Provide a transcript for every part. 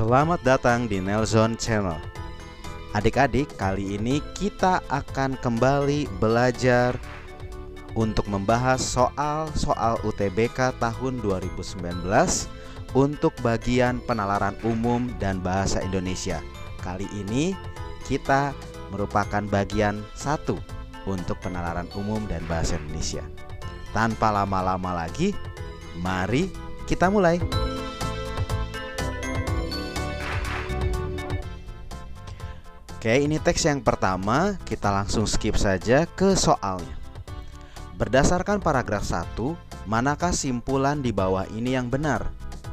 Selamat datang di Nelson Channel. Adik-adik, kali ini kita akan kembali belajar untuk membahas soal-soal UTBK tahun 2019 untuk bagian penalaran umum dan bahasa Indonesia. Kali ini kita merupakan bagian 1 untuk penalaran umum dan bahasa Indonesia. Tanpa lama-lama lagi, mari kita mulai. Oke, ini teks yang pertama, kita langsung skip saja ke soalnya. Berdasarkan paragraf 1, manakah simpulan di bawah ini yang benar?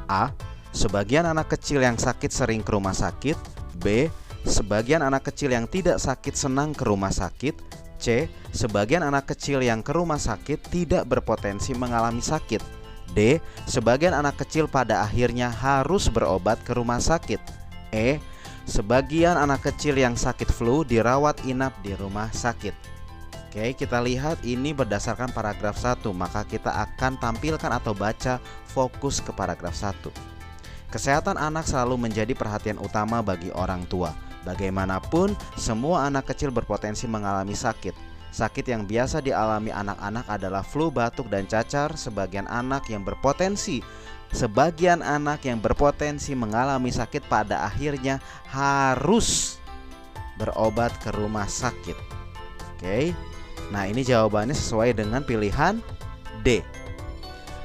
A. Sebagian anak kecil yang sakit sering ke rumah sakit. B. Sebagian anak kecil yang tidak sakit senang ke rumah sakit. C. Sebagian anak kecil yang ke rumah sakit tidak berpotensi mengalami sakit. D. Sebagian anak kecil pada akhirnya harus berobat ke rumah sakit. E. Sebagian anak kecil yang sakit flu dirawat inap di rumah sakit. Oke, kita lihat ini berdasarkan paragraf 1, maka kita akan tampilkan atau baca fokus ke paragraf 1. Kesehatan anak selalu menjadi perhatian utama bagi orang tua. Bagaimanapun, semua anak kecil berpotensi mengalami sakit. Sakit yang biasa dialami anak-anak adalah flu, batuk, dan cacar. Sebagian anak yang berpotensi mengalami sakit pada akhirnya harus berobat ke rumah sakit. Oke. Nah, ini jawabannya sesuai dengan pilihan D.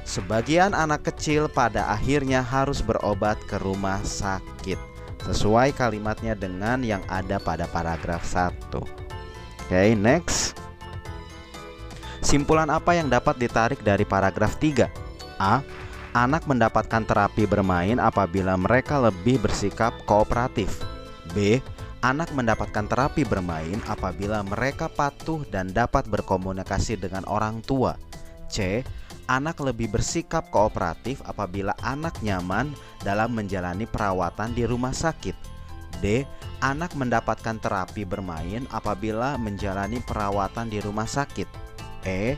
Sebagian anak kecil pada akhirnya harus berobat ke rumah sakit. Sesuai kalimatnya dengan yang ada pada paragraf 1. Oke, next. Simpulan apa yang dapat ditarik dari paragraf 3? A. Anak mendapatkan terapi bermain apabila mereka lebih bersikap kooperatif. B. Anak mendapatkan terapi bermain apabila mereka patuh dan dapat berkomunikasi dengan orang tua. C. Anak lebih bersikap kooperatif apabila anak nyaman dalam menjalani perawatan di rumah sakit. D. Anak mendapatkan terapi bermain apabila menjalani perawatan di rumah sakit. E.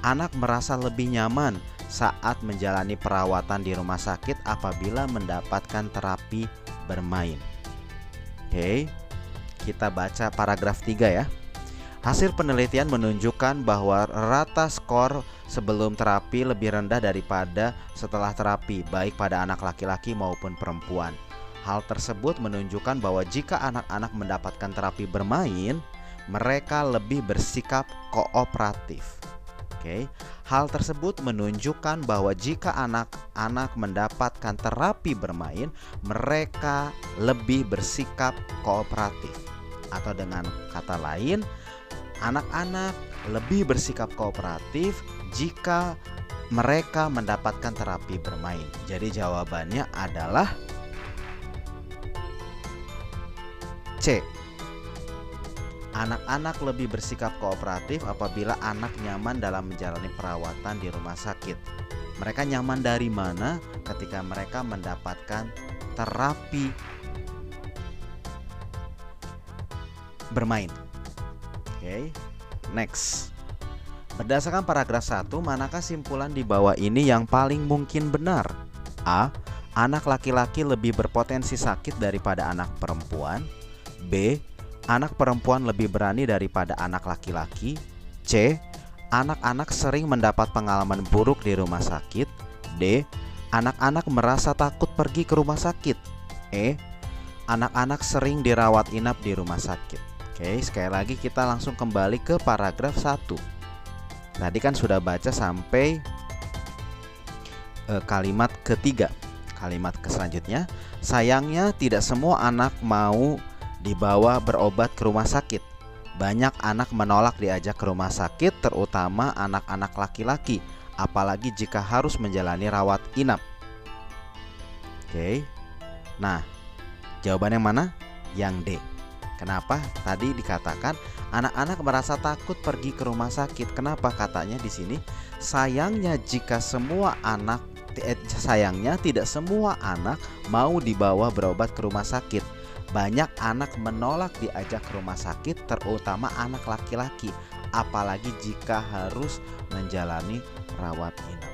Anak merasa lebih nyaman saat menjalani perawatan di rumah sakit apabila mendapatkan terapi bermain. Oke, kita baca paragraf 3 ya. Hasil penelitian menunjukkan bahwa rata skor sebelum terapi lebih rendah daripada setelah terapi, baik pada anak laki-laki maupun perempuan. Hal tersebut menunjukkan bahwa jika anak-anak mendapatkan terapi bermain, mereka lebih bersikap kooperatif. Oke. Hal tersebut menunjukkan bahwa jika anak-anak mendapatkan terapi bermain, mereka lebih bersikap kooperatif. Atau dengan kata lain, anak-anak lebih bersikap kooperatif jika mereka mendapatkan terapi bermain. Jadi jawabannya adalah C. Anak-anak lebih bersikap kooperatif apabila anak nyaman dalam menjalani perawatan di rumah sakit. Mereka nyaman dari mana? Ketika mereka mendapatkan terapi bermain. Oke, next. Berdasarkan paragraf 1, manakah simpulan di bawah ini yang paling mungkin benar? A. Anak laki-laki lebih berpotensi sakit daripada anak perempuan. B. Anak perempuan lebih berani daripada anak laki-laki. C. Anak-anak sering mendapat pengalaman buruk di rumah sakit. D. Anak-anak merasa takut pergi ke rumah sakit. E. Anak-anak sering dirawat inap di rumah sakit. Oke, sekali lagi kita langsung kembali ke paragraf 1. Tadi kan sudah baca sampai kalimat ketiga. Kalimat selanjutnya, sayangnya tidak semua anak mau dibawa berobat ke rumah sakit. Banyak anak menolak diajak ke rumah sakit, terutama anak-anak laki-laki, apalagi jika harus menjalani rawat inap. Oke. Nah, jawaban yang mana? Yang D. Kenapa? Tadi dikatakan anak-anak merasa takut pergi ke rumah sakit. Kenapa katanya di sini? Sayangnya tidak semua anak mau dibawa berobat ke rumah sakit. Banyak anak menolak diajak ke rumah sakit, terutama anak laki-laki, apalagi jika harus menjalani rawat inap.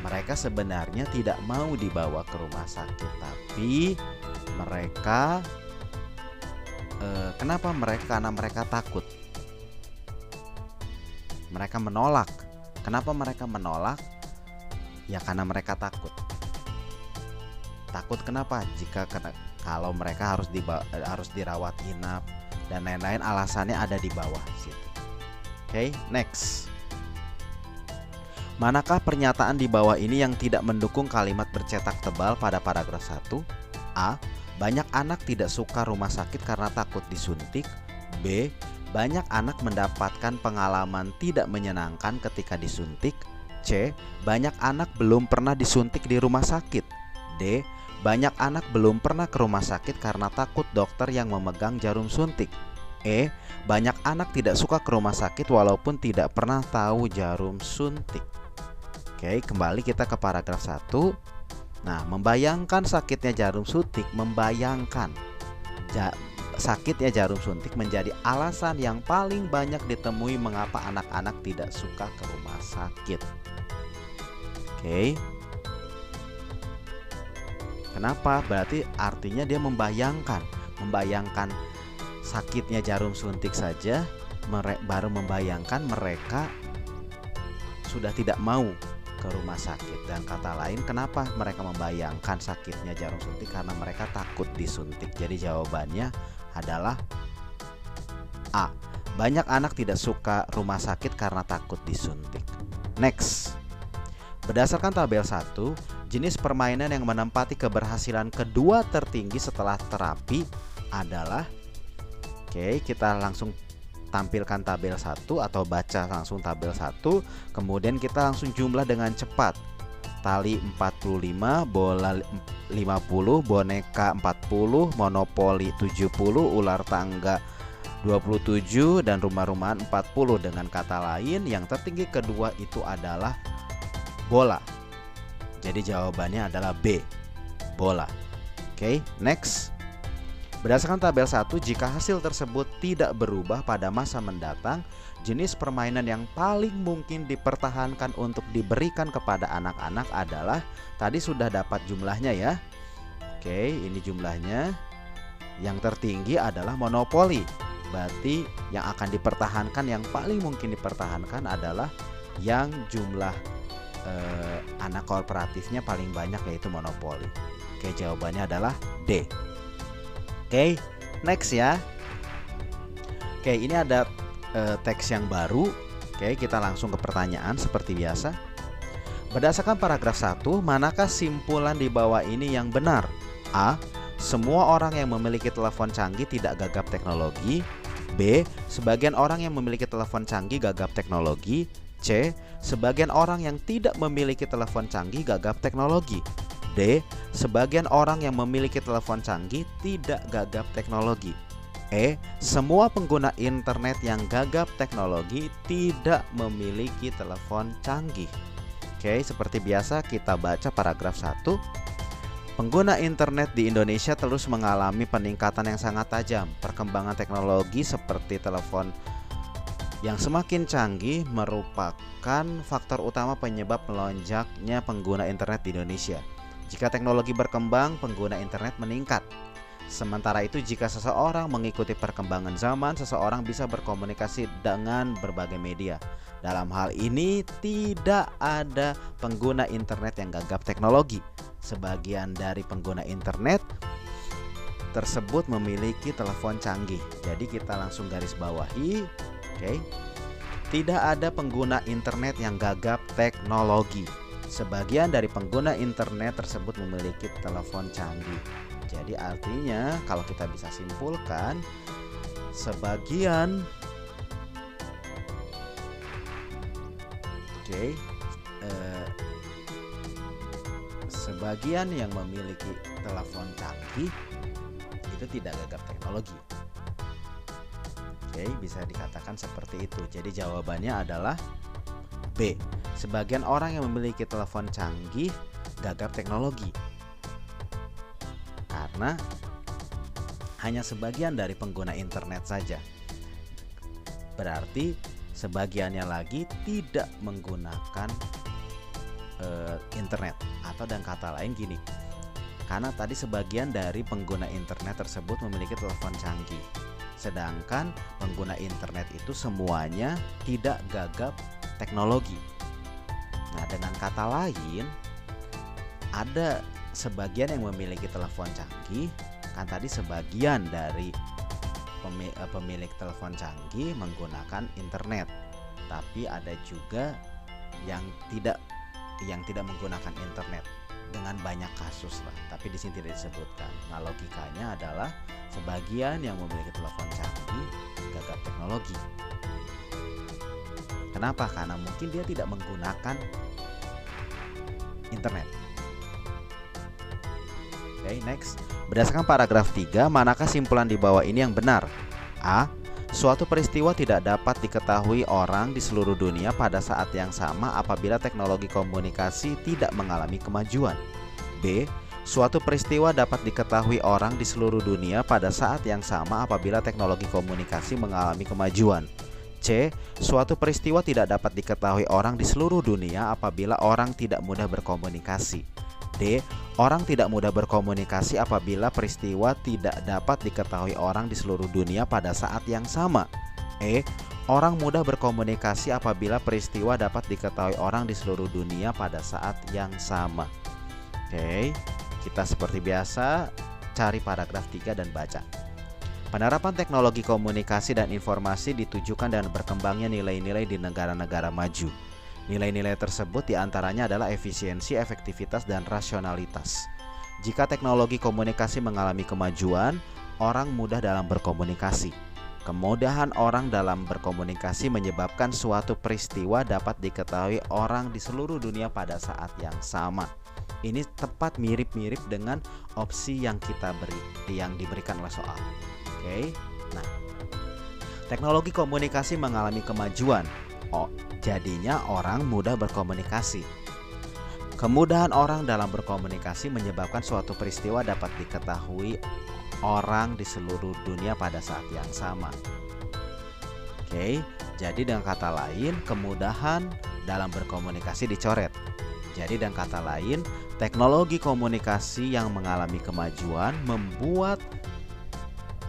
Mereka sebenarnya tidak mau dibawa ke rumah sakit, tapi mereka kenapa mereka? Karena mereka takut. Mereka menolak. Kenapa mereka menolak? Ya karena mereka takut. Takut kenapa? Kalau mereka harus dirawat inap dan lain-lain, alasannya ada di bawah situ. Oke, next. Manakah pernyataan di bawah ini yang tidak mendukung kalimat bercetak tebal pada paragraf 1? A. Banyak anak tidak suka rumah sakit karena takut disuntik. B. Banyak anak mendapatkan pengalaman tidak menyenangkan ketika disuntik. C. Banyak anak belum pernah disuntik di rumah sakit. D. Banyak anak belum pernah ke rumah sakit karena takut dokter yang memegang jarum suntik. E. Banyak anak tidak suka ke rumah sakit walaupun tidak pernah tahu jarum suntik. Oke, kembali kita ke paragraf 1. Nah, membayangkan sakitnya jarum suntik, sakitnya jarum suntik menjadi alasan yang paling banyak ditemui mengapa anak-anak tidak suka ke rumah sakit. Oke. Kenapa? Berarti artinya dia membayangkan sakitnya jarum suntik saja, baru membayangkan mereka sudah tidak mau ke rumah sakit. Dan kata lain, kenapa mereka membayangkan sakitnya jarum suntik? Karena mereka takut disuntik. Jadi jawabannya adalah A. Banyak anak tidak suka rumah sakit karena takut disuntik. Next. Berdasarkan tabel 1, jenis permainan yang menempati keberhasilan kedua tertinggi setelah terapi adalah, oke, kita langsung tampilkan tabel 1 atau baca langsung tabel 1. Kemudian kita langsung jumlah dengan cepat. Tali 45, bola 50, boneka 40, monopoli 70, ular tangga 27, dan rumah-rumahan 40. Dengan kata lain, yang tertinggi kedua itu adalah bola. Jadi jawabannya adalah B, bola. Oke, next. Berdasarkan tabel 1, jika hasil tersebut tidak berubah pada masa mendatang, jenis permainan yang paling mungkin dipertahankan untuk diberikan kepada anak-anak adalah, tadi sudah dapat jumlahnya ya. Oke, ini jumlahnya. Yang tertinggi adalah monopoli. Berarti yang akan dipertahankan, yang paling mungkin dipertahankan adalah yang jumlah anak kooperatifnya paling banyak, yaitu monopoli. Oke, jawabannya adalah D. Oke, next ya. Oke, ini ada teks yang baru. Oke, kita langsung ke pertanyaan seperti biasa. Berdasarkan paragraf 1, manakah simpulan di bawah ini yang benar? A. Semua orang yang memiliki telepon canggih tidak gagap teknologi. B. Sebagian orang yang memiliki telepon canggih gagap teknologi. C. Sebagian orang yang tidak memiliki telepon canggih gagap teknologi. D. Sebagian orang yang memiliki telepon canggih tidak gagap teknologi. E. Semua pengguna internet yang gagap teknologi tidak memiliki telepon canggih. Oke, seperti biasa kita baca paragraf 1. Pengguna internet di Indonesia terus mengalami peningkatan yang sangat tajam. Perkembangan teknologi seperti telepon yang semakin canggih merupakan faktor utama penyebab melonjaknya pengguna internet di Indonesia. Jika teknologi berkembang, pengguna internet meningkat. Sementara itu, jika seseorang mengikuti perkembangan zaman, seseorang bisa berkomunikasi dengan berbagai media. Dalam hal ini, tidak ada pengguna internet yang gagap teknologi. Sebagian dari pengguna internet tersebut memiliki telepon canggih. Jadi kita langsung garis bawahi, oke. Tidak ada pengguna internet yang gagap teknologi. Sebagian dari pengguna internet tersebut memiliki telepon canggih. Jadi artinya kalau kita bisa simpulkan, sebagian sebagian yang memiliki telepon canggih itu tidak gagap teknologi. Oke, bisa dikatakan seperti itu. Jadi jawabannya adalah B. Sebagian orang yang memiliki telepon canggih gagap teknologi. Karena hanya sebagian dari pengguna internet saja. Berarti sebagiannya lagi tidak menggunakan internet. Atau dengan kata lain gini, karena tadi sebagian dari pengguna internet tersebut memiliki telepon canggih, sedangkan pengguna internet itu semuanya tidak gagap teknologi. Nah, dengan kata lain, ada sebagian yang memiliki telepon canggih, kan tadi sebagian dari pemilik telepon canggih menggunakan internet, tapi ada juga yang tidak menggunakan internet dengan banyak kasus lah, tapi di sini tidak disebutkan. Nah, logikanya adalah sebagian yang memiliki telepon canggih gagap teknologi. Kenapa? Karena mungkin dia tidak menggunakan internet. Oke, next. Berdasarkan paragraf 3, manakah simpulan di bawah ini yang benar? A. Suatu peristiwa tidak dapat diketahui orang di seluruh dunia pada saat yang sama apabila teknologi komunikasi tidak mengalami kemajuan. B. Suatu peristiwa dapat diketahui orang di seluruh dunia pada saat yang sama apabila teknologi komunikasi mengalami kemajuan. C. Suatu peristiwa tidak dapat diketahui orang di seluruh dunia apabila orang tidak mudah berkomunikasi. D. Orang tidak mudah berkomunikasi apabila peristiwa tidak dapat diketahui orang di seluruh dunia pada saat yang sama. E. Orang mudah berkomunikasi apabila peristiwa dapat diketahui orang di seluruh dunia pada saat yang sama. Oke, kita seperti biasa cari paragraf 3 dan baca. Penerapan teknologi komunikasi dan informasi ditujukan dengan berkembangnya nilai-nilai di negara-negara maju. Nilai-nilai tersebut diantaranya adalah efisiensi, efektivitas, dan rasionalitas. Jika teknologi komunikasi mengalami kemajuan, orang mudah dalam berkomunikasi. Kemudahan orang dalam berkomunikasi menyebabkan suatu peristiwa dapat diketahui orang di seluruh dunia pada saat yang sama. Ini tepat mirip-mirip dengan opsi yang diberikan oleh soal. Oke. Nah, teknologi komunikasi mengalami kemajuan. Jadinya orang mudah berkomunikasi. Kemudahan orang dalam berkomunikasi menyebabkan suatu peristiwa dapat diketahui orang di seluruh dunia pada saat yang sama. Oke, jadi dengan kata lain, kemudahan dalam berkomunikasi dicoret. Jadi dengan kata lain, teknologi komunikasi yang mengalami kemajuan membuat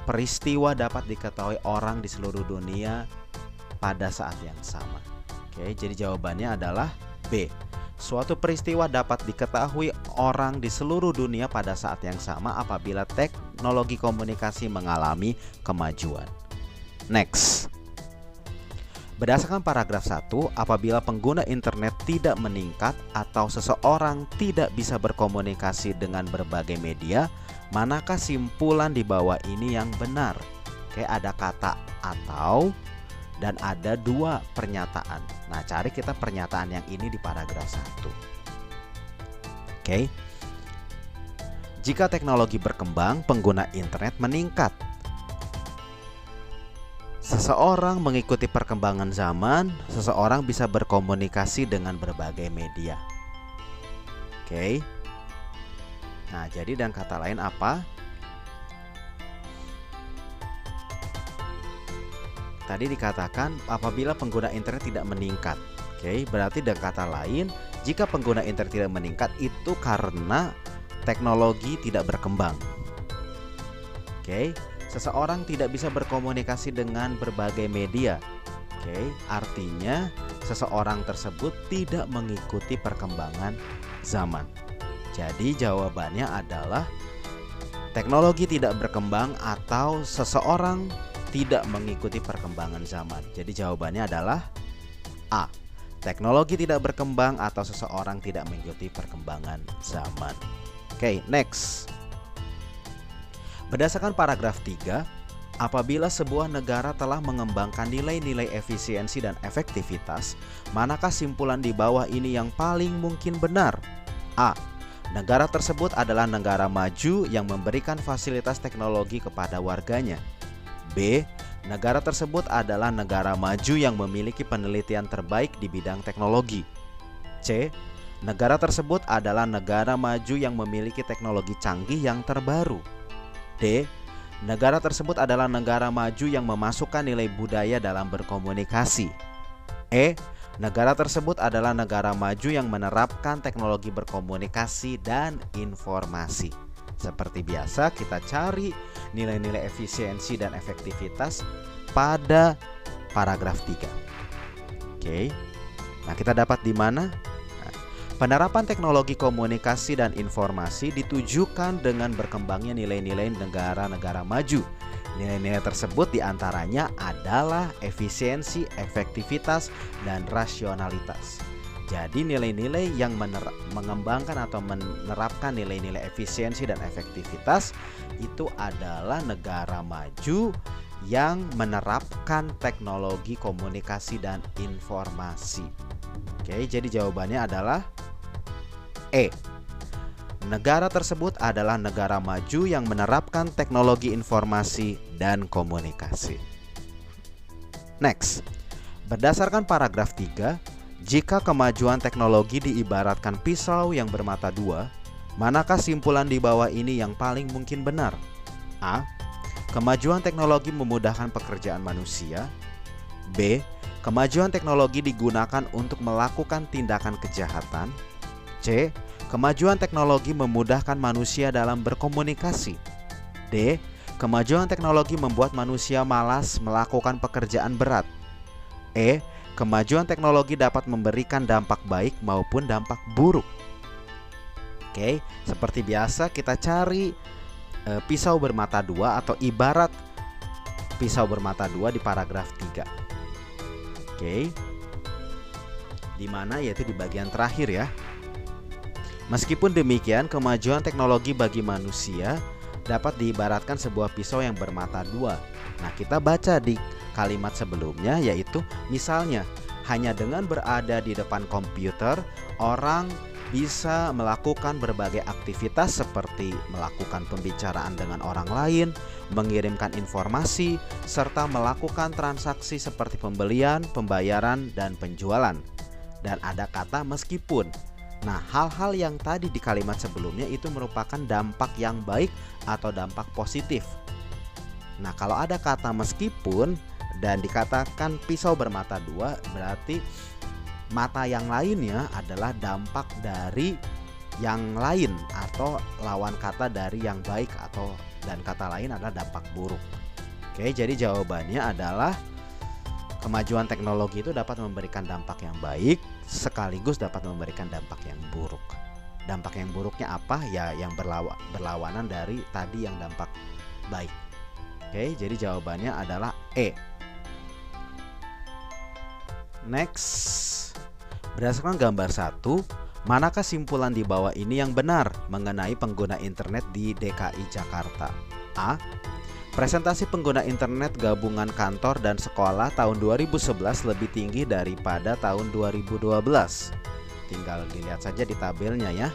peristiwa dapat diketahui orang di seluruh dunia pada saat yang sama. Oke, jadi jawabannya adalah B. Suatu peristiwa dapat diketahui orang di seluruh dunia pada saat yang sama apabila teknologi komunikasi mengalami kemajuan. Next. Berdasarkan paragraf 1, apabila pengguna internet tidak meningkat atau seseorang tidak bisa berkomunikasi dengan berbagai media, manakah simpulan di bawah ini yang benar? Oke, ada kata atau dan ada dua pernyataan. Nah, cari kita pernyataan yang ini di paragraf 1. Oke. Jika teknologi berkembang, pengguna internet meningkat. Seseorang mengikuti perkembangan zaman, seseorang bisa berkomunikasi dengan berbagai media. Oke. Nah, jadi dengan kata lain apa? Tadi dikatakan apabila pengguna internet tidak meningkat. Oke, berarti dengan kata lain, jika pengguna internet tidak meningkat itu karena teknologi tidak berkembang. Oke, seseorang tidak bisa berkomunikasi dengan berbagai media. Oke, artinya seseorang tersebut tidak mengikuti perkembangan zaman. Jadi jawabannya adalah teknologi tidak berkembang atau seseorang tidak mengikuti perkembangan zaman. Jadi jawabannya adalah A. Teknologi tidak berkembang atau seseorang tidak mengikuti perkembangan zaman. Oke, next. Berdasarkan paragraf 3, apabila sebuah negara telah mengembangkan nilai-nilai efisiensi dan efektivitas, manakah simpulan di bawah ini yang paling mungkin benar? A. Negara tersebut adalah negara maju yang memberikan fasilitas teknologi kepada warganya. B. Negara tersebut adalah negara maju yang memiliki penelitian terbaik di bidang teknologi. C. Negara tersebut adalah negara maju yang memiliki teknologi canggih yang terbaru. D. Negara tersebut adalah negara maju yang memasukkan nilai budaya dalam berkomunikasi. E. Negara tersebut adalah negara maju yang menerapkan teknologi berkomunikasi dan informasi. Seperti biasa, kita cari nilai-nilai efisiensi dan efektivitas pada paragraf 3. Oke. Nah, kita dapat di mana? Nah, penerapan teknologi komunikasi dan informasi ditujukan dengan berkembangnya nilai-nilai negara-negara maju. Nilai-nilai tersebut diantaranya adalah efisiensi, efektivitas, dan rasionalitas. Jadi nilai-nilai yang mengembangkan atau menerapkan nilai-nilai efisiensi dan efektivitas itu adalah negara maju yang menerapkan teknologi komunikasi dan informasi. Oke, jadi jawabannya adalah E. Negara tersebut adalah negara maju yang menerapkan teknologi informasi dan komunikasi. Next, berdasarkan paragraf 3, jika kemajuan teknologi diibaratkan pisau yang bermata dua, manakah simpulan di bawah ini yang paling mungkin benar? A. Kemajuan teknologi memudahkan pekerjaan manusia. B. Kemajuan teknologi digunakan untuk melakukan tindakan kejahatan. C. Kemajuan teknologi memudahkan manusia dalam berkomunikasi. D. Kemajuan teknologi membuat manusia malas melakukan pekerjaan berat. E. Kemajuan teknologi dapat memberikan dampak baik maupun dampak buruk. Oke, seperti biasa kita cari pisau bermata dua atau ibarat pisau bermata dua di paragraf 3. Oke. Di mana yaitu di bagian terakhir ya. Meskipun demikian, kemajuan teknologi bagi manusia dapat diibaratkan sebuah pisau yang bermata dua. Nah, kita baca di kalimat sebelumnya yaitu misalnya hanya dengan berada di depan komputer, orang bisa melakukan berbagai aktivitas seperti melakukan pembicaraan dengan orang lain, mengirimkan informasi, serta melakukan transaksi seperti pembelian, pembayaran, dan penjualan. Dan ada kata meskipun. Nah, hal-hal yang tadi di kalimat sebelumnya itu merupakan dampak yang baik atau dampak positif. Nah, kalau ada kata meskipun dan dikatakan pisau bermata dua, berarti mata yang lainnya adalah dampak dari yang lain atau lawan kata dari yang baik atau dan kata lain adalah dampak buruk. Oke, jadi jawabannya adalah kemajuan teknologi itu dapat memberikan dampak yang baik sekaligus dapat memberikan dampak yang buruk. Dampak yang buruknya apa? Ya yang berlawanan dari tadi yang dampak baik. Oke, jadi jawabannya adalah E. Next, berdasarkan gambar 1, manakah simpulan di bawah ini yang benar mengenai pengguna internet di DKI Jakarta? A. Presentasi pengguna internet gabungan kantor dan sekolah tahun 2011 lebih tinggi daripada tahun 2012. Tinggal dilihat saja di tabelnya ya.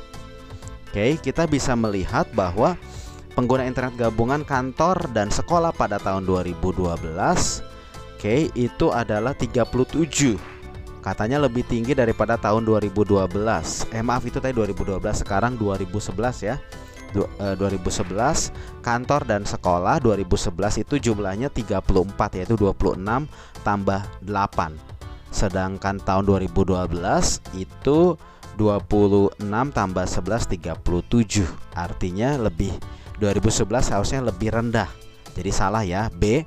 Oke, kita bisa melihat bahwa pengguna internet gabungan kantor dan sekolah pada tahun 2012 itu adalah 37. Katanya lebih tinggi daripada tahun 2012. Maaf itu tadi 2012, sekarang 2011 ya. 2011 kantor dan sekolah 2011 itu jumlahnya 34 yaitu 26 tambah 8. Sedangkan tahun 2012 itu 26 tambah 11 37. Artinya lebih 2011 harusnya lebih rendah. Jadi salah ya. B.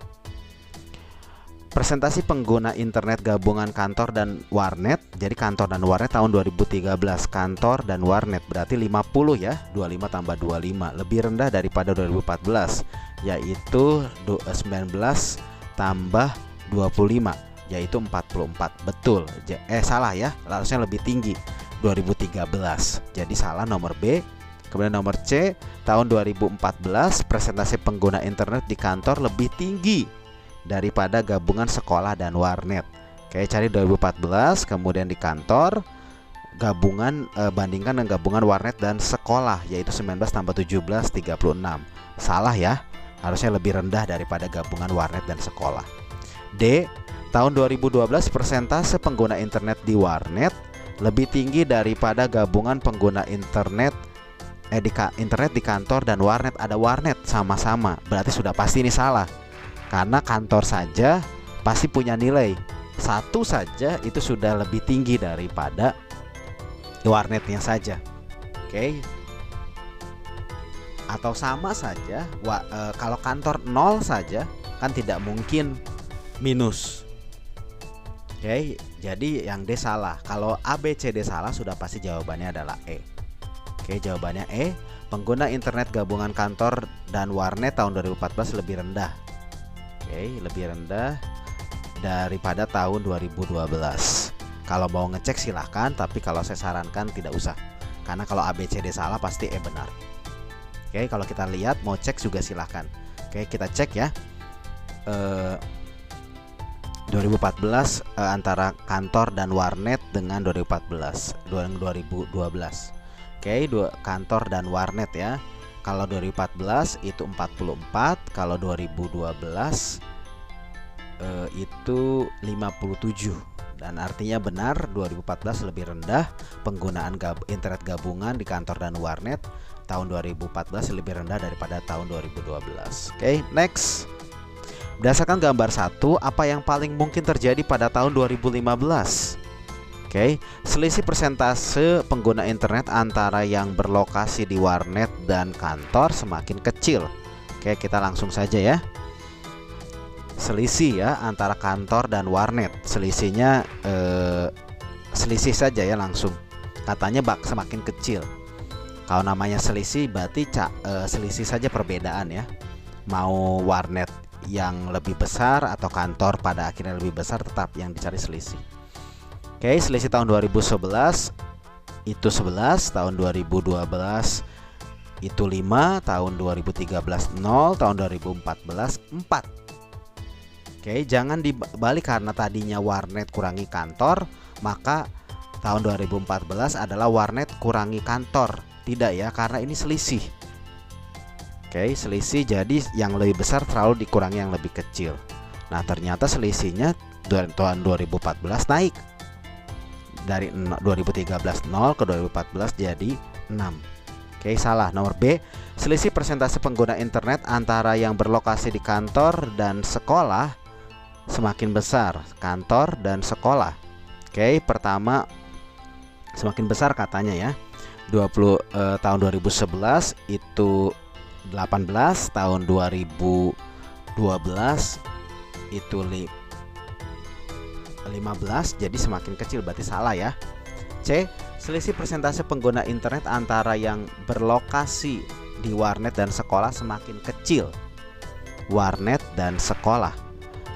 Presentasi pengguna internet gabungan kantor dan warnet. Jadi kantor dan warnet tahun 2013. Kantor dan warnet berarti 50 ya. 25 tambah 25 lebih rendah daripada 2014 yaitu 19 tambah 25 yaitu 44. Betul. Salah ya. Harusnya lebih tinggi 2013. Jadi salah nomor B. Kemudian nomor C, tahun 2014 presentasi pengguna internet di kantor lebih tinggi daripada gabungan sekolah dan warnet. Oke, cari 2014, kemudian di kantor gabungan bandingkan dengan gabungan warnet dan sekolah yaitu 19 tambah 17 36. Salah ya. Harusnya lebih rendah daripada gabungan warnet dan sekolah. D, tahun 2012 persentase pengguna internet di warnet lebih tinggi daripada gabungan pengguna internet internet di kantor dan warnet. Ada warnet sama-sama. Berarti sudah pasti ini salah. Karena kantor saja pasti punya nilai. satu saja itu sudah lebih tinggi daripada warnetnya saja. Oke. Atau sama saja, kalau kantor 0 saja kan tidak mungkin minus. Oke, jadi yang D salah. Kalau A, B, C, D salah, sudah pasti jawabannya adalah E. Oke, jawabannya E. Pengguna internet gabungan kantor dan warnet tahun 2014 lebih rendah. Oke, lebih rendah daripada tahun 2012. Kalau mau ngecek silahkan, tapi kalau saya sarankan tidak usah. Karena kalau A, B, C, D salah pasti E benar. Oke, kalau kita lihat mau cek juga silahkan. Oke, kita cek ya. 2014 antara kantor dan warnet dengan 2014 2012. Oke, kantor dan warnet ya. Kalau 2014 itu 44, kalau 2012 itu 57. Dan artinya benar 2014 lebih rendah penggunaan internet gabungan di kantor dan warnet. Tahun 2014 lebih rendah daripada tahun 2012. Oke, next. Berdasarkan gambar 1, apa yang paling mungkin terjadi pada tahun 2015? Oke, selisih persentase pengguna internet antara yang berlokasi di warnet dan kantor semakin kecil. Oke, kita langsung saja ya. Selisih ya antara kantor dan warnet. Selisihnya selisih saja ya langsung. Katanya semakin kecil. Kalau namanya selisih berarti selisih saja perbedaan ya. Mau warnet yang lebih besar atau kantor pada akhirnya lebih besar, tetap yang dicari selisih. Oke, selisih tahun 2011 itu 11, tahun 2012 itu 5, tahun 2013 0, tahun 2014 4. Oke, jangan dibalik karena tadinya warnet kurangi kantor, maka tahun 2014 adalah warnet kurangi kantor. Tidak ya, karena ini selisih. Oke, selisih, jadi yang lebih besar terlalu dikurangi yang lebih kecil. Nah, ternyata selisihnya tahun 2014 naik. Dari 2013 0 ke 2014 jadi 6. Oke, salah. Nomor B, selisih persentase pengguna internet antara yang berlokasi di kantor dan sekolah semakin besar. Kantor dan sekolah. Oke, pertama semakin besar katanya ya. Tahun 2011 itu 18, tahun 2012 itu 15, jadi semakin kecil, berarti salah ya. C, selisih persentase pengguna internet antara yang berlokasi di warnet dan sekolah semakin kecil. Warnet dan sekolah.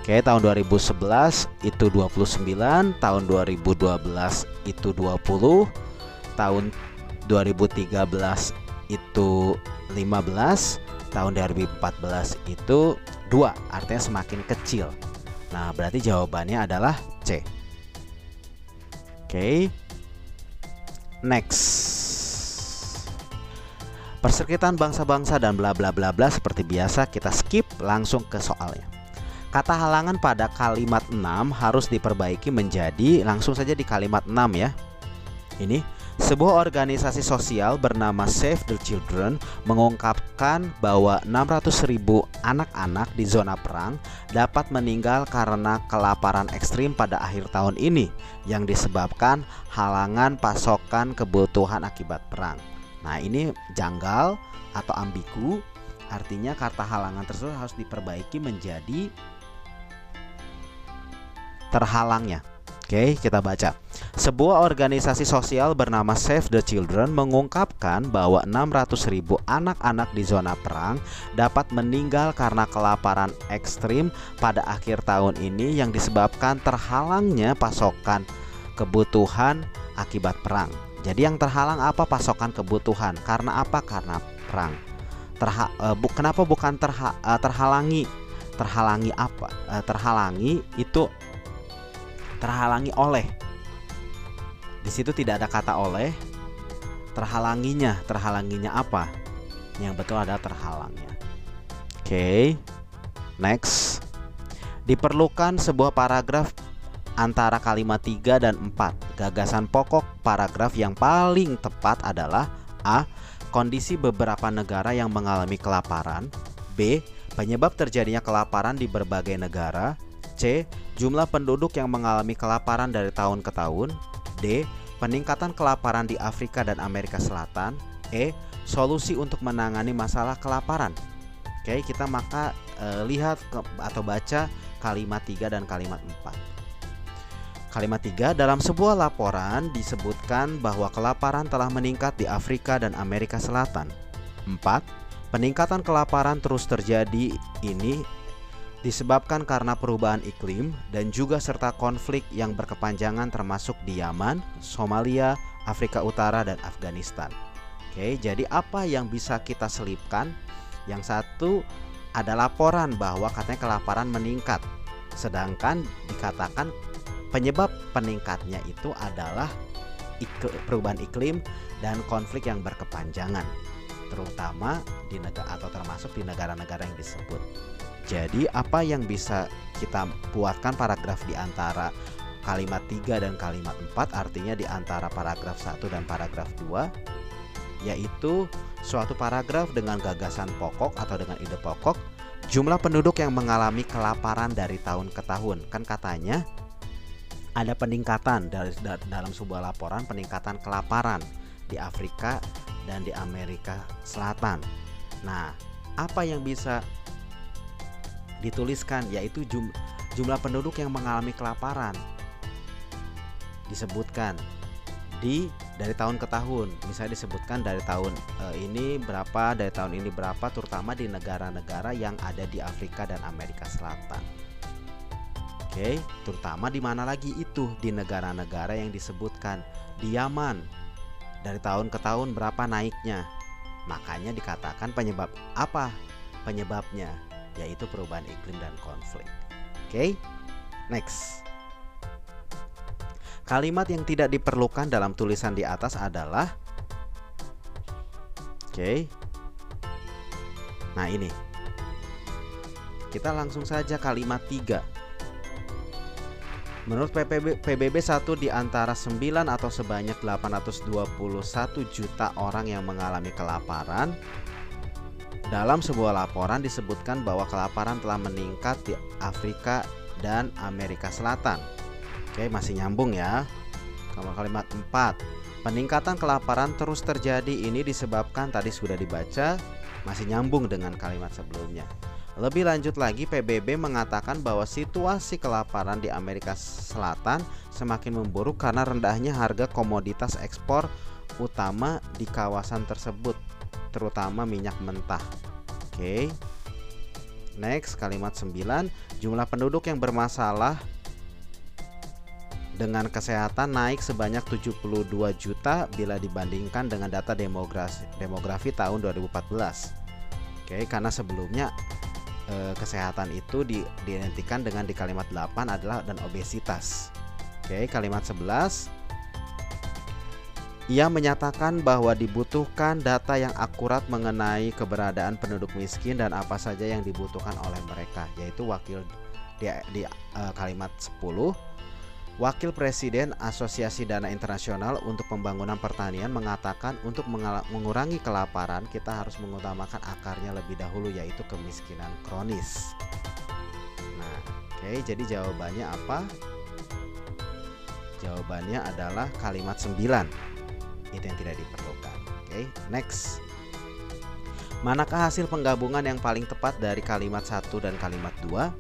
Oke, tahun 2011 itu 29, tahun 2012 itu 20, tahun 2013 itu 15, tahun 2014 itu 2, artinya semakin kecil. Nah, berarti jawabannya adalah C. Oke. Next. Perserikatan bangsa-bangsa dan bla bla bla bla seperti biasa, kita skip langsung ke soalnya. Kata halangan pada kalimat 6 harus diperbaiki menjadi, langsung saja di kalimat 6 ya. Ini sebuah organisasi sosial bernama Save the Children mengungkapkan bahwa 600.000 anak-anak di zona perang dapat meninggal karena kelaparan ekstrim pada akhir tahun ini yang disebabkan halangan pasokan kebutuhan akibat perang. Nah, ini janggal atau ambigu, artinya kata halangan tersebut harus diperbaiki menjadi terhalangnya. Oke, kita baca. Sebuah organisasi sosial bernama Save the Children mengungkapkan bahwa 600.000 anak-anak di zona perang dapat meninggal karena kelaparan ekstrim pada akhir tahun ini yang disebabkan terhalangnya pasokan kebutuhan akibat perang. Jadi yang terhalang apa? Pasokan kebutuhan. Karena apa? Karena perang. Kenapa bukan terhalangi? Terhalangi apa? Terhalangi itu terhalangi oleh. Di situ tidak ada kata oleh. Terhalanginya apa? Yang betul adalah terhalangnya. Oke. Next. Diperlukan sebuah paragraf antara kalimat 3 dan 4. Gagasan pokok paragraf yang paling tepat adalah A. Kondisi beberapa negara yang mengalami kelaparan. B. Penyebab terjadinya kelaparan di berbagai negara. C. C. Jumlah penduduk yang mengalami kelaparan dari tahun ke tahun. D. Peningkatan kelaparan di Afrika dan Amerika Selatan. E. Solusi untuk menangani masalah kelaparan. Oke, kita lihat atau baca kalimat 3 dan kalimat 4. Kalimat 3, dalam sebuah laporan disebutkan bahwa kelaparan telah meningkat di Afrika dan Amerika Selatan. 4. Peningkatan kelaparan terus terjadi ini disebabkan karena perubahan iklim dan juga serta konflik yang berkepanjangan termasuk di Yaman, Somalia, Afrika Utara, dan Afghanistan. Oke, jadi apa yang bisa kita selipkan? Yang satu ada laporan bahwa katanya kelaparan meningkat, sedangkan dikatakan penyebab peningkatnya itu adalah perubahan iklim dan konflik yang berkepanjangan, terutama di negara atau termasuk di negara-negara yang disebut. Jadi apa yang bisa kita buatkan paragraf di antara kalimat 3 dan kalimat 4, artinya di antara paragraf 1 dan paragraf 2, yaitu suatu paragraf dengan gagasan pokok atau dengan ide pokok, jumlah penduduk yang mengalami kelaparan dari tahun ke tahun. Kan katanya ada peningkatan dalam sebuah laporan, peningkatan kelaparan di Afrika dan di Amerika Selatan. Nah, apa yang bisa dituliskan, yaitu jumlah penduduk yang mengalami kelaparan disebutkan dari tahun ke tahun. Misalnya disebutkan dari tahun ini berapa, dari tahun ini berapa, terutama di negara-negara yang ada di Afrika dan Amerika Selatan. Oke, terutama di mana lagi itu, di negara-negara yang disebutkan. Di Yaman dari tahun ke tahun berapa naiknya. Makanya dikatakan penyebab apa? Penyebabnya yaitu perubahan iklim dan konflik. Oke, next. Kalimat yang tidak diperlukan dalam tulisan di atas adalah nah ini. Kita langsung saja kalimat 3. Menurut PBB 1 di antara 9 atau sebanyak 821 juta orang yang mengalami kelaparan. Dalam sebuah laporan disebutkan bahwa kelaparan telah meningkat di Afrika dan Amerika Selatan. Oke, masih nyambung ya. Kalimat 4. Peningkatan kelaparan terus terjadi ini disebabkan, tadi sudah dibaca, masih nyambung dengan kalimat sebelumnya. Lebih lanjut lagi, PBB mengatakan bahwa situasi kelaparan di Amerika Selatan semakin memburuk karena rendahnya harga komoditas ekspor utama di kawasan tersebut, terutama minyak mentah. Oke. Next, kalimat 9. Jumlah penduduk yang bermasalah dengan kesehatan naik sebanyak 72 juta bila dibandingkan dengan data demografi tahun 2014. Oke, karena sebelumnya kesehatan itu diidentikan dengan di kalimat 8 adalah dan obesitas. Oke, kalimat 11. Ia menyatakan bahwa dibutuhkan data yang akurat mengenai keberadaan penduduk miskin dan apa saja yang dibutuhkan oleh mereka, yaitu di kalimat 10. Wakil Presiden Asosiasi Dana Internasional untuk Pembangunan Pertanian mengatakan untuk mengurangi kelaparan kita harus mengutamakan akarnya lebih dahulu, yaitu kemiskinan kronis. Nah, oke, jadi jawabannya apa? Jawabannya adalah kalimat 9. Itu yang tidak diperlukan. Oke, next. Manakah hasil penggabungan yang paling tepat dari kalimat 1 dan kalimat 2?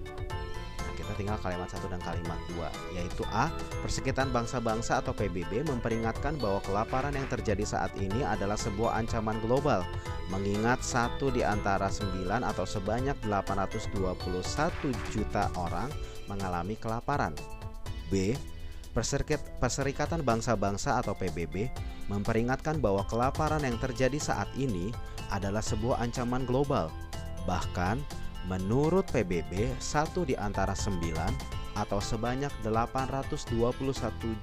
Nah, kita tinggal kalimat 1 dan kalimat 2, yaitu A. Perserikatan Bangsa-Bangsa atau PBB memperingatkan bahwa kelaparan yang terjadi saat ini adalah sebuah ancaman global, mengingat 1 di antara 9 atau sebanyak 821 juta orang mengalami kelaparan. B. Perserikatan Bangsa-Bangsa atau PBB memperingatkan bahwa kelaparan yang terjadi saat ini adalah sebuah ancaman global. Bahkan, menurut PBB, 1 di antara 9 atau sebanyak 821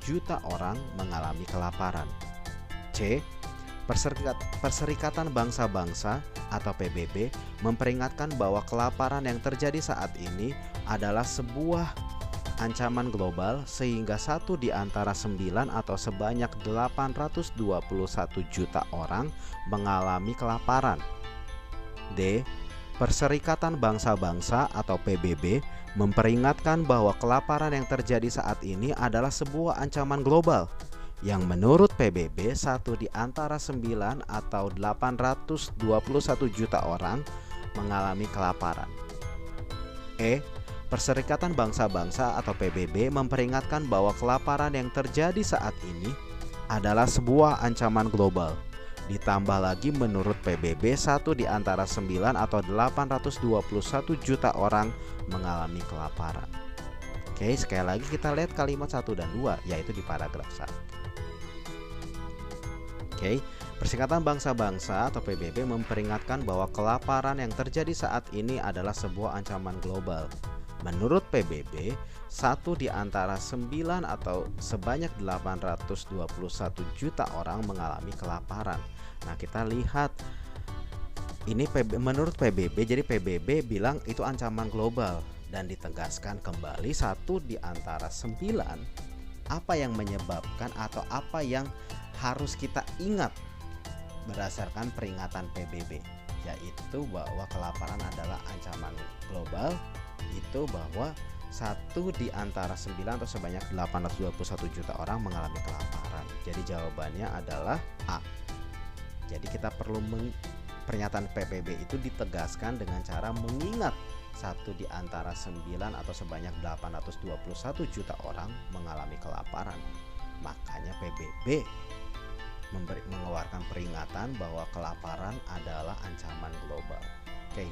juta orang mengalami kelaparan. C. Perserikatan Bangsa-Bangsa atau PBB memperingatkan bahwa kelaparan yang terjadi saat ini adalah sebuah ancaman global sehingga 1 di antara 9 atau sebanyak 821 juta orang mengalami kelaparan. D. Perserikatan Bangsa-Bangsa atau PBB memperingatkan bahwa kelaparan yang terjadi saat ini adalah sebuah ancaman global yang menurut PBB 1 di antara 9 atau 821 juta orang mengalami kelaparan. Perserikatan Bangsa-Bangsa atau PBB memperingatkan bahwa kelaparan yang terjadi saat ini adalah sebuah ancaman global. Ditambah lagi menurut PBB 1 di antara 9 atau 821 juta orang mengalami kelaparan. Oke, sekali lagi kita lihat kalimat 1 dan 2 yaitu di paragraf 1. Oke, Perserikatan Bangsa-Bangsa atau PBB memperingatkan bahwa kelaparan yang terjadi saat ini adalah sebuah ancaman global. Menurut PBB, 1 di antara 9 atau sebanyak 821 juta orang mengalami kelaparan. Nah, kita lihat ini menurut PBB, jadi PBB bilang itu ancaman global dan ditegaskan kembali 1 di antara 9 apa yang menyebabkan atau apa yang harus kita ingat berdasarkan peringatan PBB, yaitu bahwa kelaparan adalah ancaman global, itu bahwa 1 di antara 9 atau sebanyak 821 juta orang mengalami kelaparan. Jadi jawabannya adalah A. Jadi kita perlu pernyataan PBB itu ditegaskan dengan cara mengingat 1 di antara 9 atau sebanyak 821 juta orang mengalami kelaparan. Makanya PBB mengeluarkan peringatan bahwa kelaparan adalah ancaman global. Oke.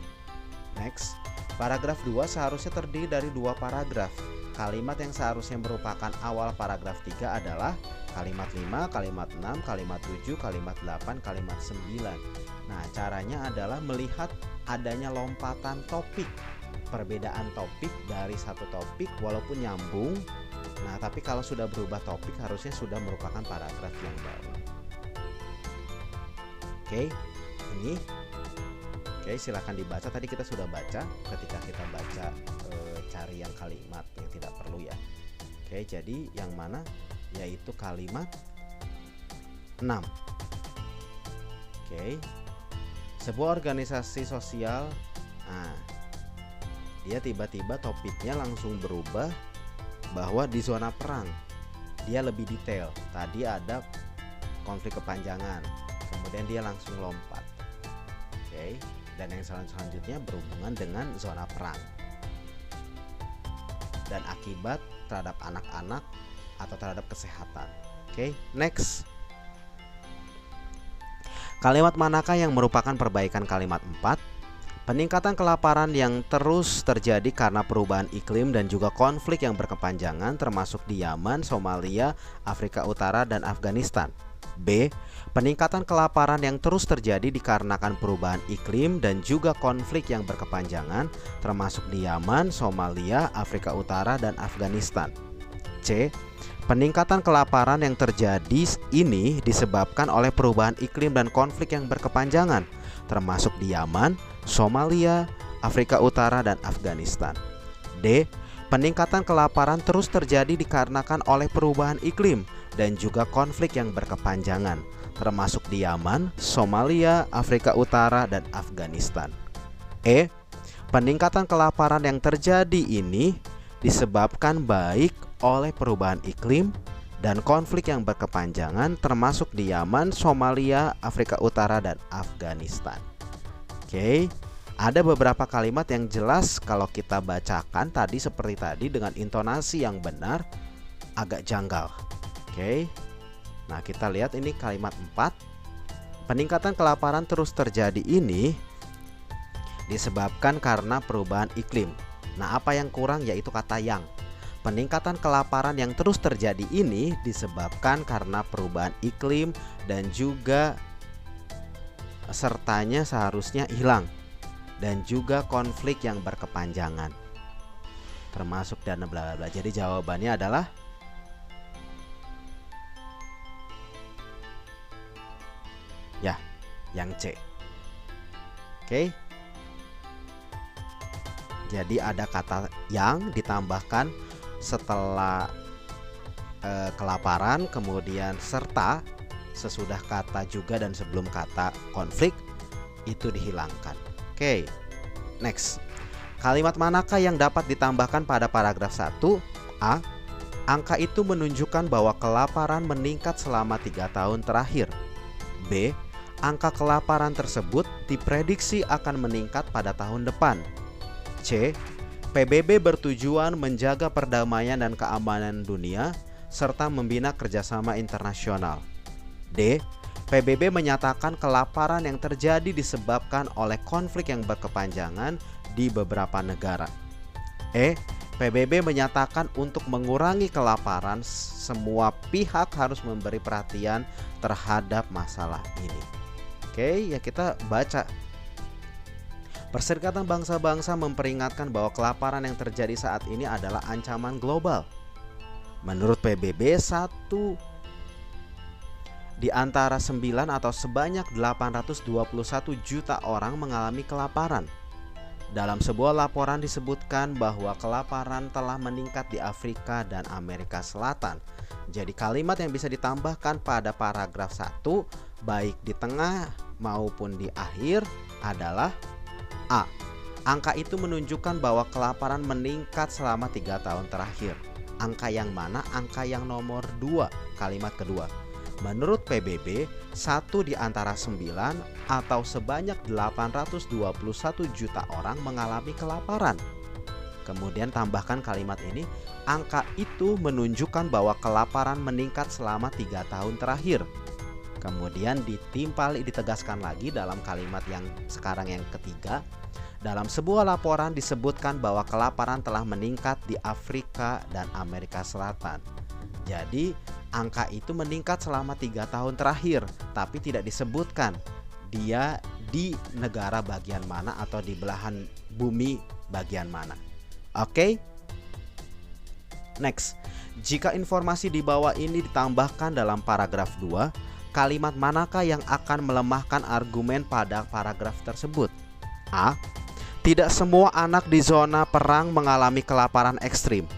Next, paragraf 2 seharusnya terdiri dari 2 paragraf. Kalimat yang seharusnya merupakan awal paragraf 3 adalah kalimat 5, kalimat 6, kalimat 7, kalimat 8, kalimat 9. Nah, caranya adalah melihat adanya lompatan topik, perbedaan topik dari satu topik walaupun nyambung. Nah, tapi kalau sudah berubah topik harusnya sudah merupakan paragraf yang baru. Oke, ini silakan dibaca. Tadi kita sudah baca ketika kita baca cari yang kalimat yang tidak perlu ya. Oke, jadi yang mana? Yaitu kalimat 6. Oke. Sebuah organisasi sosial, dia tiba-tiba topiknya langsung berubah bahwa di zona perang. Dia lebih detail. Tadi ada konflik kepanjangan, kemudian dia langsung lompat. Oke. Dan yang selanjutnya berhubungan dengan zona perang dan akibat terhadap anak-anak atau terhadap kesehatan. Oke, next. Kalimat manakah yang merupakan perbaikan kalimat 4? Peningkatan kelaparan yang terus terjadi karena perubahan iklim dan juga konflik yang berkepanjangan termasuk di Yaman, Somalia, Afrika Utara, dan Afghanistan. B. Peningkatan kelaparan yang terus terjadi dikarenakan perubahan iklim dan juga konflik yang berkepanjangan termasuk di Yaman, Somalia, Afrika Utara, dan Afghanistan. C. Peningkatan kelaparan yang terjadi ini disebabkan oleh perubahan iklim dan konflik yang berkepanjangan termasuk di Yaman, Somalia, Afrika Utara, dan Afghanistan. D. Peningkatan kelaparan terus terjadi dikarenakan oleh perubahan iklim dan juga konflik yang berkepanjangan termasuk di Yaman, Somalia, Afrika Utara, dan Afghanistan. E. Peningkatan kelaparan yang terjadi ini disebabkan baik oleh perubahan iklim dan konflik yang berkepanjangan termasuk di Yaman, Somalia, Afrika Utara, dan Afghanistan. Oke, ada beberapa kalimat yang jelas kalau kita bacakan tadi seperti tadi dengan intonasi yang benar agak janggal. Oke. Nah, kita lihat ini kalimat 4. Peningkatan kelaparan terus terjadi ini disebabkan karena perubahan iklim. Nah, apa yang kurang yaitu kata yang. Peningkatan kelaparan yang terus terjadi ini disebabkan karena perubahan iklim dan juga sertanya seharusnya hilang dan juga konflik yang berkepanjangan termasuk dan bla bla bla. Jadi jawabannya adalah ya, yang C. Oke. Jadi ada kata yang ditambahkan setelah kelaparan, kemudian serta sesudah kata juga dan sebelum kata konflik itu dihilangkan. Oke. Next. Kalimat manakah yang dapat ditambahkan pada paragraf 1? A. Angka itu menunjukkan bahwa kelaparan meningkat selama 3 tahun terakhir. B. Angka kelaparan tersebut diprediksi akan meningkat pada tahun depan. C. PBB bertujuan menjaga perdamaian dan keamanan dunia serta membina kerjasama internasional. D. PBB menyatakan kelaparan yang terjadi disebabkan oleh konflik yang berkepanjangan di beberapa negara. E. PBB menyatakan untuk mengurangi kelaparan, semua pihak harus memberi perhatian terhadap masalah ini. Oke, ya kita baca. Perserikatan Bangsa-Bangsa memperingatkan bahwa kelaparan yang terjadi saat ini adalah ancaman global. Menurut PBB, 1 di antara 9 atau sebanyak 821 juta orang mengalami kelaparan. Dalam sebuah laporan disebutkan bahwa kelaparan telah meningkat di Afrika dan Amerika Selatan. Jadi kalimat yang bisa ditambahkan pada paragraf 1 baik di tengah maupun di akhir adalah A. Angka itu menunjukkan bahwa kelaparan meningkat selama 3 tahun terakhir. Angka yang mana? Angka yang nomor 2, kalimat kedua. Menurut PBB, 1 di antara 9 atau sebanyak 821 juta orang mengalami kelaparan. Kemudian tambahkan kalimat ini, angka itu menunjukkan bahwa kelaparan meningkat selama 3 tahun terakhir. Kemudian ditegaskan lagi dalam kalimat yang sekarang yang ketiga. Dalam sebuah laporan disebutkan bahwa kelaparan telah meningkat di Afrika dan Amerika Selatan. Jadi angka itu meningkat selama 3 tahun terakhir, tapi tidak disebutkan dia di negara bagian mana atau di belahan bumi bagian mana. Oke? Next. Jika informasi di bawah ini ditambahkan dalam paragraf 2, kalimat manakah yang akan melemahkan argumen pada paragraf tersebut? A. Tidak semua anak di zona perang mengalami kelaparan ekstrim.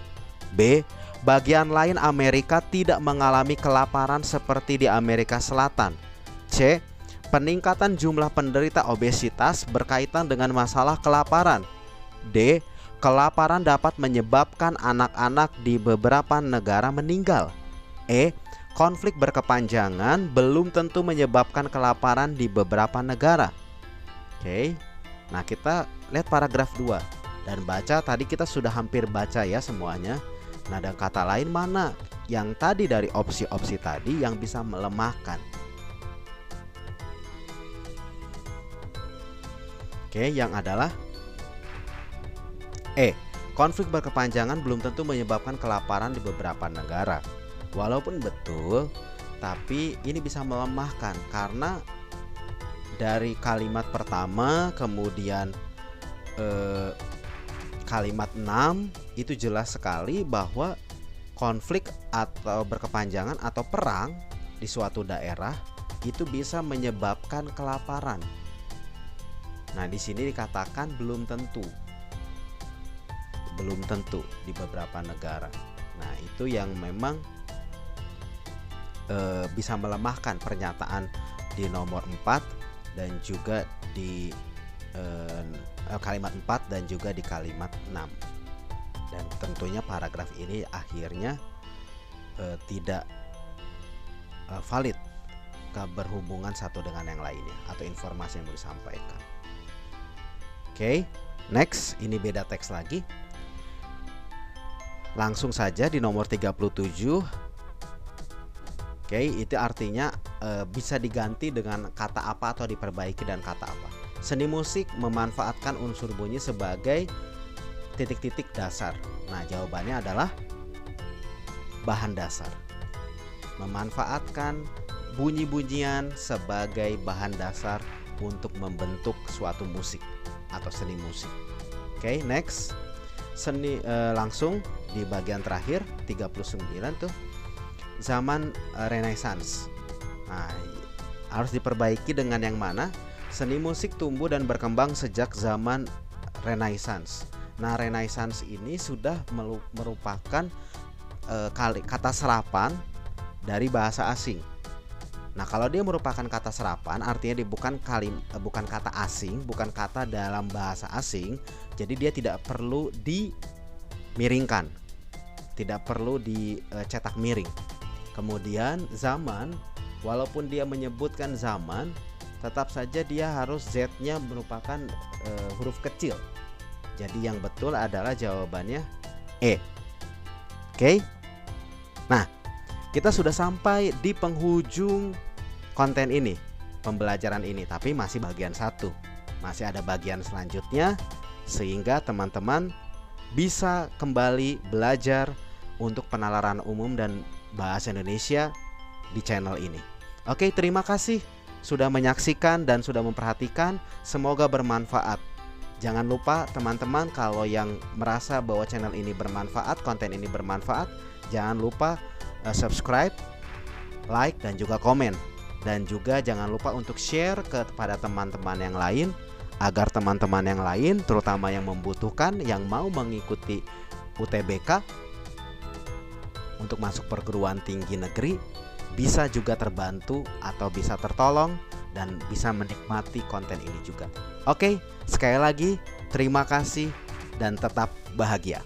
B. Bagian lain Amerika tidak mengalami kelaparan seperti di Amerika Selatan. C. Peningkatan jumlah penderita obesitas berkaitan dengan masalah kelaparan. D. Kelaparan dapat menyebabkan anak-anak di beberapa negara meninggal. E. Konflik berkepanjangan belum tentu menyebabkan kelaparan di beberapa negara. Oke. Nah, kita lihat paragraf 2 dan baca. Tadi kita sudah hampir baca ya semuanya. Nah, dan kata lain mana yang tadi dari opsi-opsi tadi yang bisa melemahkan? Oke, yang adalah E. Konflik berkepanjangan belum tentu menyebabkan kelaparan di beberapa negara. Walaupun betul, tapi ini bisa melemahkan karena dari kalimat pertama kemudian kalimat 6 itu jelas sekali bahwa konflik atau berkepanjangan atau perang di suatu daerah itu bisa menyebabkan kelaparan. Nah, di sini dikatakan belum tentu di beberapa negara. Nah, itu yang memang bisa melemahkan pernyataan di nomor 4 dan juga di kalimat 4 dan juga di kalimat 6. Dan tentunya paragraf ini akhirnya tidak valid berhubungan satu dengan yang lainnya atau informasi yang mau disampaikan. Oke, next, ini beda teks lagi. Langsung saja di nomor 37. Oke, itu artinya bisa diganti dengan kata apa atau diperbaiki dan kata apa. Seni musik memanfaatkan unsur bunyi sebagai titik-titik dasar. Nah, jawabannya adalah bahan dasar. Memanfaatkan bunyi-bunyian sebagai bahan dasar untuk membentuk suatu musik atau seni musik. Oke, next. Langsung di bagian terakhir 39 tuh. Zaman Renaissance. Nah, harus diperbaiki dengan yang mana? Seni musik tumbuh dan berkembang sejak zaman Renaissance. Nah, Renaissance ini sudah merupakan kata serapan dari bahasa asing. Nah, kalau dia merupakan kata serapan, artinya dia bukan kata asing, bukan kata dalam bahasa asing, jadi dia tidak perlu dimiringkan, tidak perlu dicetak miring. Kemudian zaman, walaupun dia menyebutkan zaman, tetap saja dia harus Z-nya merupakan huruf kecil. Jadi yang betul adalah jawabannya E. Oke? Nah, kita sudah sampai di penghujung konten ini, pembelajaran ini, tapi masih bagian 1. Masih ada bagian selanjutnya, sehingga teman-teman bisa kembali belajar untuk penalaran umum dan bahasa Indonesia di channel ini. Oke, terima kasih sudah menyaksikan dan sudah memperhatikan. Semoga bermanfaat. Jangan lupa teman-teman, kalau yang merasa bahwa channel ini bermanfaat, konten ini bermanfaat, jangan lupa subscribe, like, dan juga komen. Dan juga jangan lupa untuk share kepada teman-teman yang lain, agar teman-teman yang lain, terutama yang membutuhkan, yang mau mengikuti UTBK untuk masuk perguruan tinggi negeri, bisa juga terbantu atau bisa tertolong dan bisa menikmati konten ini juga. Oke, sekali lagi terima kasih dan tetap bahagia.